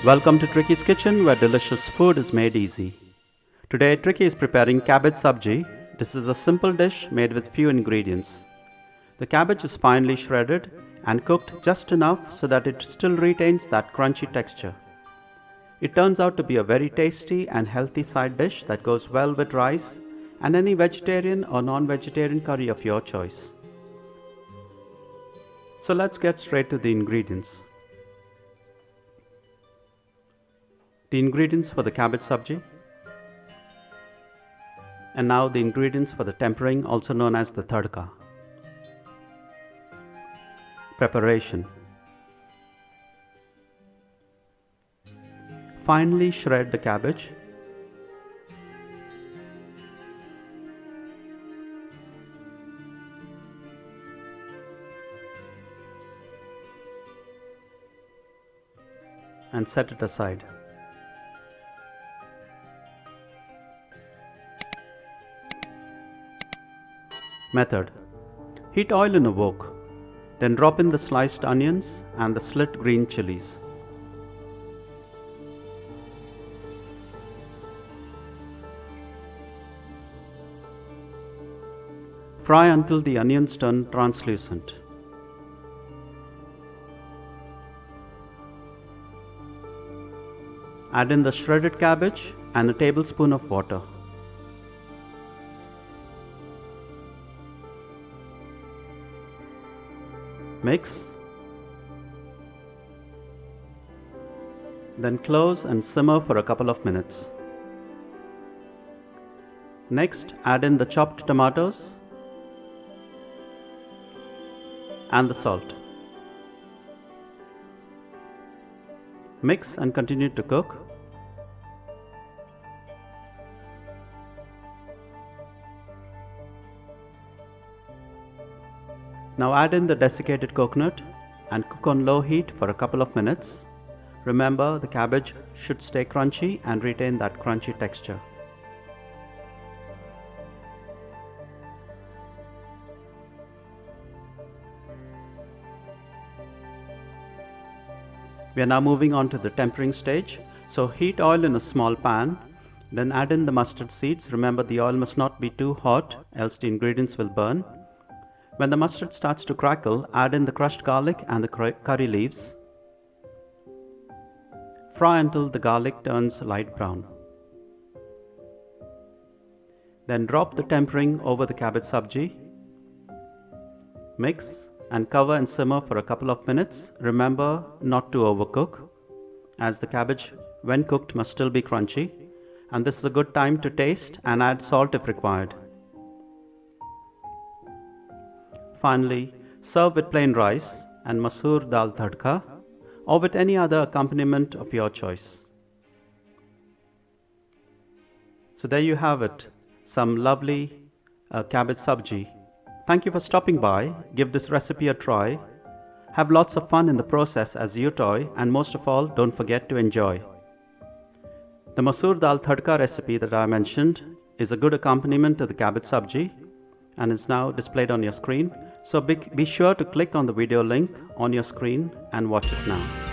Welcome to Tricky's Kitchen, where delicious food is made easy. Today Tricky is preparing Cabbage Sabzi. This is a simple dish made with few ingredients. The cabbage is finely shredded and cooked just enough so that it still retains that crunchy texture. It turns out to be a very tasty and healthy side dish that goes well with rice and any vegetarian or non-vegetarian curry of your choice. So let's get straight to the ingredients. The ingredients for the cabbage sabji, and now the ingredients for the tempering, also known as the tadka. Preparation: finely shred the cabbage. And set it aside. Method: heat oil in a wok, then drop in the sliced onions and the slit green chilies. Fry until the onions turn translucent. Add in the shredded cabbage and a tablespoon of water. Mix. Then close and simmer for a couple of minutes. Next, add in the chopped tomatoes and the salt. Mix and continue to cook. Now add in the desiccated coconut and cook on low heat for a couple of minutes. Remember, the cabbage should stay crunchy and retain that crunchy texture. We are now moving on to the tempering stage. So heat oil in a small pan, then add in the mustard seeds. Remember, the oil must not be too hot, else the ingredients will burn. When the mustard starts to crackle, add in the crushed garlic and the curry leaves. Fry until the garlic turns light brown. Then drop the tempering over the cabbage sabji. Mix and cover and simmer for a couple of minutes. Remember not to overcook, as the cabbage, when cooked, must still be crunchy. And this is a good time to taste and add salt if required. Finally, serve with plain rice and masoor dal tadka, or with any other accompaniment of your choice. So there you have it, some lovely cabbage sabji. Thank you for stopping by. Give this recipe a try. Have lots of fun in the process as you toy, and most of all, don't forget to enjoy. The masoor dal tadka recipe that I mentioned is a good accompaniment to the cabbage sabji and is now displayed on your screen. So be sure to click on the video link on your screen and watch it now.